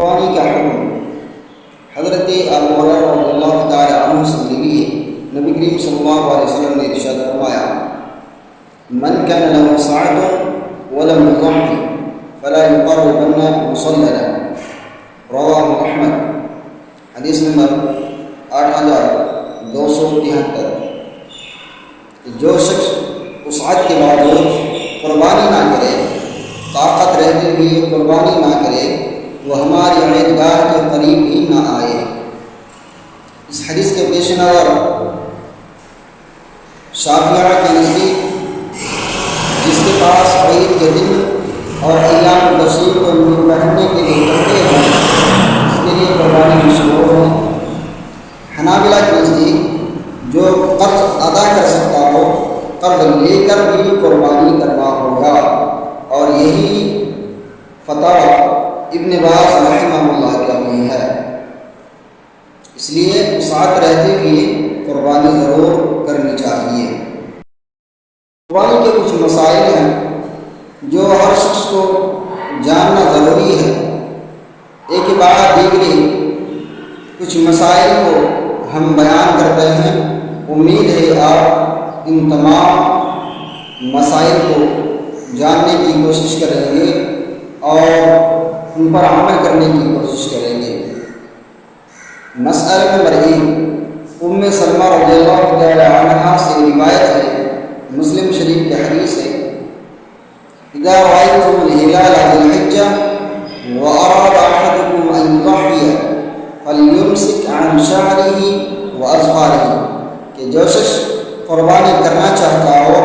قربانی کا حکم حضرت ابو ہریرہ رضی اللہ تعالی عنہ سے مروی ہے، نبی کریم صلی اللہ علیہ وسلم نے ارشاد فرمایا: من كان له ساعة ولم يضحي فلا يقربن مصلنا، رواه احمد۔ حدیث نمبر 8273۔ جو شخص وسعت کے باوجود قربانی نہ کرے، طاقت رہتے ہوئے قربانی نہ کرے، وہ ہماری عیدگاہ کے قریب ہی نہ آئے۔ اس حدیث کے پیش نظر شافعیہ کے نزدیک جس کے پاس عید کے دن اور ایام تشریق کو پہننے کے لیے کپڑے ہیں، اس کے لیے قربانی مشروع ہے۔ حنابلہ کے نزدیک جو قرض ادا کر سکتا ہو، قرض لے کر بھی قربانی کرنا ہوگا، اور یہی فتویٰ ابن باز رحمہ اللہ کا بھی ہے۔ اس لیے ساتھ رہتے ہوئے قربانی ضرور کرنی چاہیے۔ قربانی کے کچھ مسائل ہیں جو ہر شخص کو جاننا ضروری ہے۔ ایک کے بعد دیگرے کچھ مسائل کو ہم بیان کرتے ہیں۔ امید ہے آپ ان تمام مسائل کو جاننے کی کوشش کریں گے اور ان پر عمل کرنے کی کوشش کریں گے۔ مسئلہ نمبر 1، ام سلمہ رضی اللہ تعالی عنہا سے روایت ہے، مسلم شریف کی حدیث ہے: اذا رأيتم الهلال ذي الحجة وأراد أحدكم أن يضحي فليمسك عن شعره وأظفاره، کہ جو شخص قربانی کرنا چاہتا ہو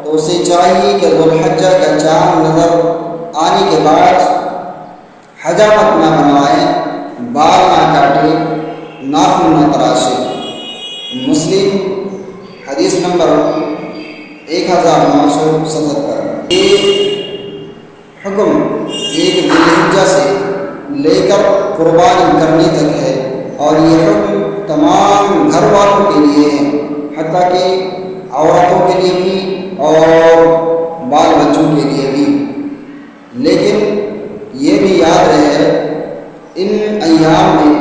تو اسے چاہیے کہ ذوالحجہ کا چاند نظر آنے کے بعد حجامت نہ بنوائے، بال نہ کاٹے، ناخن نہ تراشے۔ مسلم حدیث نمبر 1977۔ یہ حکم ایک ذی الحجہ سے لے کر قربانی کرنے تک ہے، اور یہ حکم تمام گھر والوں کے لیے ہے، حتیٰ کہ عورتوں کے لیے بھی اور بال بچوں کے لیے بھی۔ لیکن یہ بھی یاد رہے ان ایام میں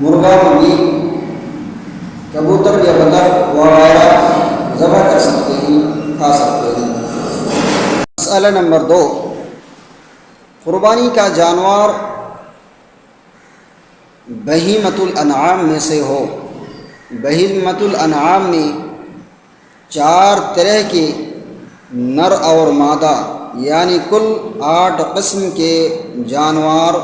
مرغا، مرغی، کبوتر یا بطخ وغیرہ ذبح کر سکتے ہیں، کھا سکتے ہیں۔ مسئلہ نمبر 2، قربانی کا جانور بہیمۃ الانعام میں سے ہو۔ بہیمۃ الانعام میں 4 طرح کے نر اور مادہ، یعنی کل 8 قسم کے جانور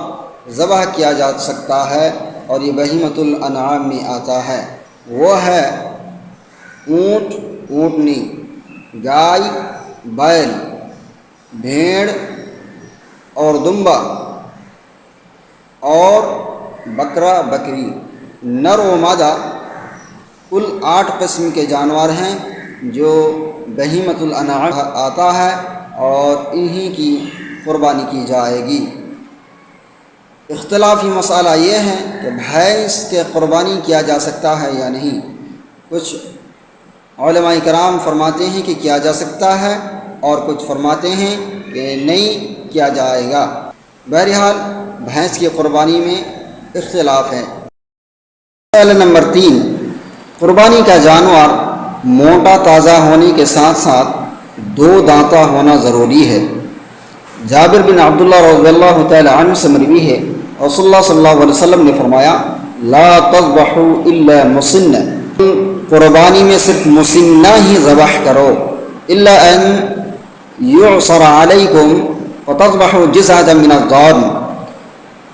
ذبح کیا جا سکتا ہے، اور یہ بہیمۃ الانعام میں آتا ہے۔ وہ ہے اونٹ، اونٹنی، گائے، بیل، بھیڑ اور دمبا، اور بکرا، بکری۔ نر و مادہ کل 8 قسم کے جانور ہیں جو بہیمۃ الانعام آتا ہے، اور انہی کی قربانی کی جائے گی۔ اختلافی مسئلہ یہ ہے کہ بھینس کے قربانی کیا جا سکتا ہے یا نہیں۔ کچھ علماء کرام فرماتے ہیں کہ کیا جا سکتا ہے، اور کچھ فرماتے ہیں کہ نہیں کیا جائے گا۔ بہرحال بھینس کی قربانی میں اختلاف ہے۔ مسئلہ نمبر 3، قربانی کا جانور موٹا تازہ ہونے کے ساتھ ساتھ 2 دانتا ہونا ضروری ہے۔ جابر بن عبداللہ رضی اللہ تعالی عنہ سے مروی ہے، رسول اللہ صلی اللہ علیہ وسلم نے فرمایا: لا تذبحوا الا مسنہ، قربانی میں صرف مسنہ ہی ذبح کرو، الا ان یعصر علیکم فتذبحوا جزعۃ من الضأن،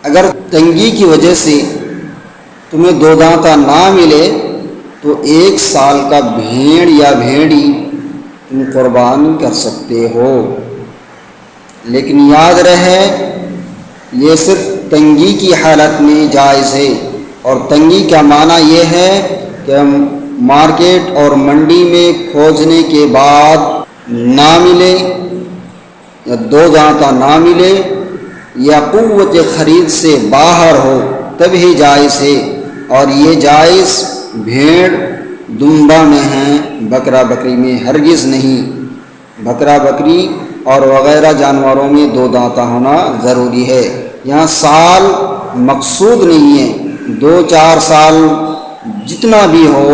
اگر تنگی کی وجہ سے تمہیں 2 دانتا نہ ملے تو 1 سال کا بھیڑ یا بھیڑی تم قربان کر سکتے ہو۔ لیکن یاد رہے یہ صرف تنگی کی حالت میں جائز ہے، اور تنگی کا معنی یہ ہے کہ مارکیٹ اور منڈی میں کھوجنے کے بعد نہ ملے، یا 2 دانتا نہ ملے، یا قوت خرید سے باہر ہو تب ہی جائز ہے، اور یہ جائز بھیڑ دمبا میں ہیں، بکرا بکری میں ہرگز نہیں۔ بکرا بکری اور وغیرہ جانوروں میں 2 دانتا ہونا ضروری ہے۔ یہاں سال مقصود نہیں ہے، 2-4 سال جتنا بھی ہو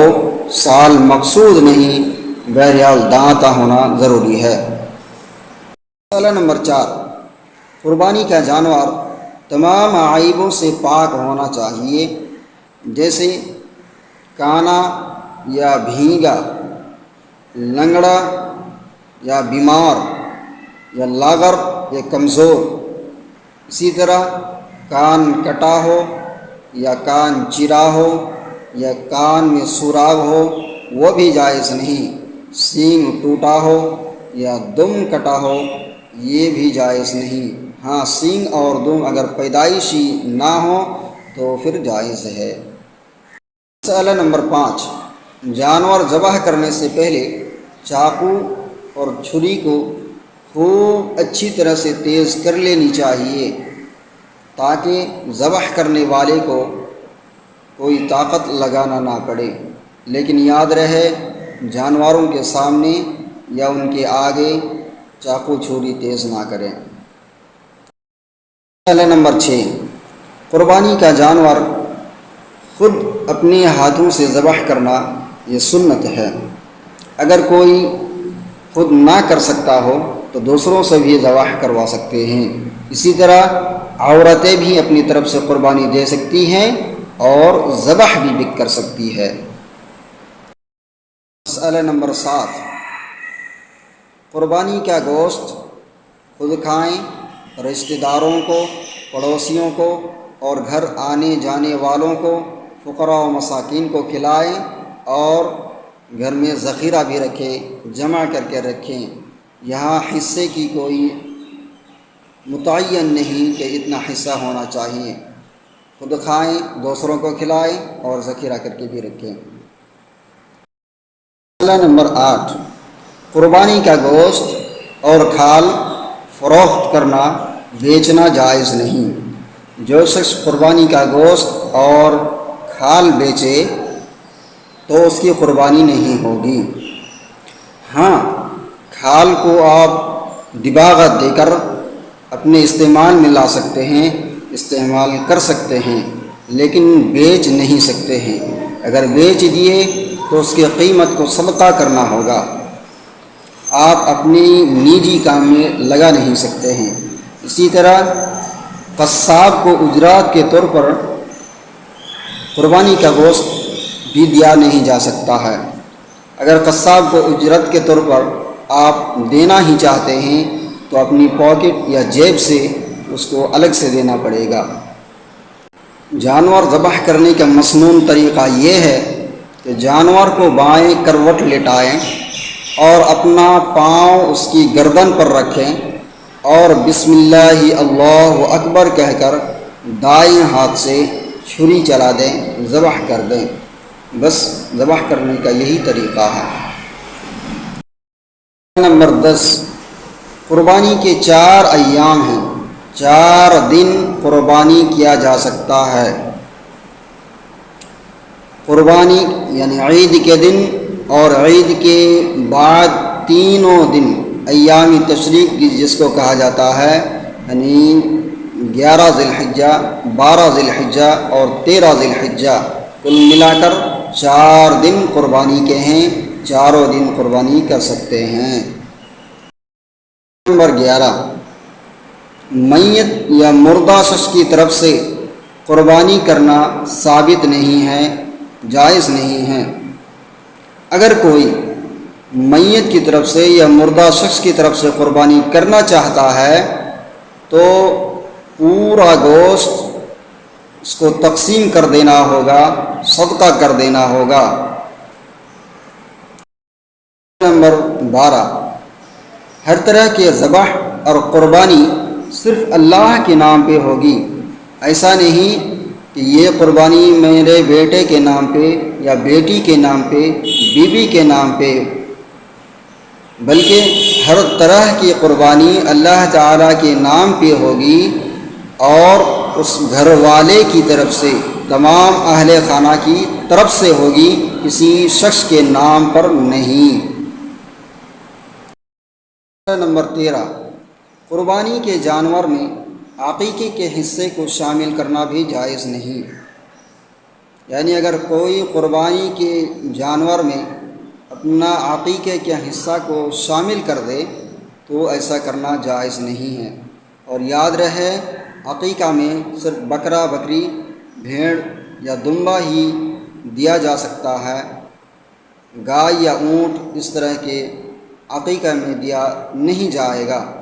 سال مقصود نہیں، بہرحال دانتا ہونا ضروری ہے۔ مسئلہ نمبر 4، قربانی کا جانور تمام عیبوں سے پاک ہونا چاہیے، جیسے کانا یا بھینگا، لنگڑا یا بیمار یا لاغر یا کمزور۔ اسی طرح کان کٹا ہو یا کان چرا ہو یا کان میں سوراخ ہو وہ بھی جائز نہیں، سینگ ٹوٹا ہو یا دم کٹا ہو یہ بھی جائز نہیں۔ ہاں سینگ اور دم اگر پیدائشی نہ ہو تو پھر جائز ہے۔ مسئلہ نمبر 5، جانور ذبح کرنے سے پہلے چاقو اور چھری کو خوب اچھی طرح سے تیز کر لینی چاہیے تاکہ ذبح کرنے والے کو کوئی طاقت لگانا نہ پڑے، لیکن یاد رہے جانوروں کے سامنے یا ان کے آگے چاقو چھری تیز نہ کریں۔ مسئلہ نمبر 6، قربانی کا جانور خود اپنے ہاتھوں سے ذبح کرنا یہ سنت ہے۔ اگر کوئی خود نہ کر سکتا ہو تو دوسروں سے بھی ذبح کروا سکتے ہیں۔ اسی طرح عورتیں بھی اپنی طرف سے قربانی دے سکتی ہیں اور ذبح بھی کر سکتی ہے۔ مسئلہ نمبر 7، قربانی کا گوشت خود کھائیں، رشتہ داروں کو، پڑوسیوں کو اور گھر آنے جانے والوں کو، فقراء و مساکین کو کھلائیں اور گھر میں ذخیرہ بھی رکھیں، جمع کر کے رکھیں۔ یہاں حصے کی کوئی متعین نہیں کہ اتنا حصہ ہونا چاہیے، خود کھائیں، دوسروں کو کھلائیں اور ذخیرہ کر کے بھی رکھیں۔ مسئلہ نمبر 8، قربانی کا گوشت اور کھال فروخت کرنا بیچنا جائز نہیں۔ جو شخص قربانی کا گوشت اور کھال بیچے تو اس کی قربانی نہیں ہوگی۔ ہاں کھال کو آپ دباغت دے کر اپنے استعمال میں لا سکتے ہیں، استعمال کر سکتے ہیں، لیکن بیچ نہیں سکتے ہیں۔ اگر بیچ دیے تو اس کی قیمت کو صدقہ کرنا ہوگا، آپ اپنی نجی کام میں لگا نہیں سکتے ہیں۔ اسی طرح قصاب کو اجرات کے طور پر قربانی کا گوشت بھی دیا نہیں جا سکتا ہے۔ اگر قصاب کو اجرت کے طور پر آپ دینا ہی چاہتے ہیں تو اپنی پاکٹ یا جیب سے اس کو الگ سے دینا پڑے گا۔ جانور ذبح کرنے کا مسنون طریقہ یہ ہے کہ جانور کو بائیں کروٹ لٹائیں اور اپنا پاؤں اس کی گردن پر رکھیں اور بسم اللہ اللہ اکبر کہہ کر دائیں ہاتھ سے چھری چلا دیں، ذبح کر دیں۔ بس ذبح کرنے کا یہی طریقہ ہے۔ نمبر 10، قربانی کے 4 ایام ہیں، 4 دن قربانی کیا جا سکتا ہے۔ قربانی یعنی عید کے دن اور عید کے بعد تینوں دن ایام تشریق جس کو کہا جاتا ہے، یعنی 11 ذی الحجہ، 12 ذی الحجہ اور 13 ذی الحجہ، کل ملا کر 4 دن قربانی کے ہیں، چاروں دن قربانی کر سکتے ہیں۔ نمبر 11، میت یا مردہ شخص کی طرف سے قربانی کرنا ثابت نہیں ہے، جائز نہیں ہے۔ اگر کوئی میت کی طرف سے یا مردہ شخص کی طرف سے قربانی کرنا چاہتا ہے تو پورا گوشت اس کو تقسیم کر دینا ہوگا، صدقہ کر دینا ہوگا۔ نمبر 12، ہر طرح کے ذبح اور قربانی صرف اللہ کے نام پہ ہوگی۔ ایسا نہیں کہ یہ قربانی میرے بیٹے کے نام پہ یا بیٹی کے نام پہ، بیوی کے نام پہ، بلکہ ہر طرح کی قربانی اللہ تعالیٰ کے نام پہ ہوگی اور اس گھر والے کی طرف سے، تمام اہل خانہ کی طرف سے ہوگی، کسی شخص کے نام پر نہیں۔ نمبر 13، قربانی کے جانور میں عقیقے کے حصے کو شامل کرنا بھی جائز نہیں۔ یعنی اگر کوئی قربانی کے جانور میں اپنا عقیقے کے حصہ کو شامل کر دے تو ایسا کرنا جائز نہیں ہے۔ اور یاد رہے عقیقہ میں صرف بکرا بکری بھیڑ یا دمبا ہی دیا جا سکتا ہے، گائے یا اونٹ اس طرح کے عقیقہ میں دیا نہیں جائے گا۔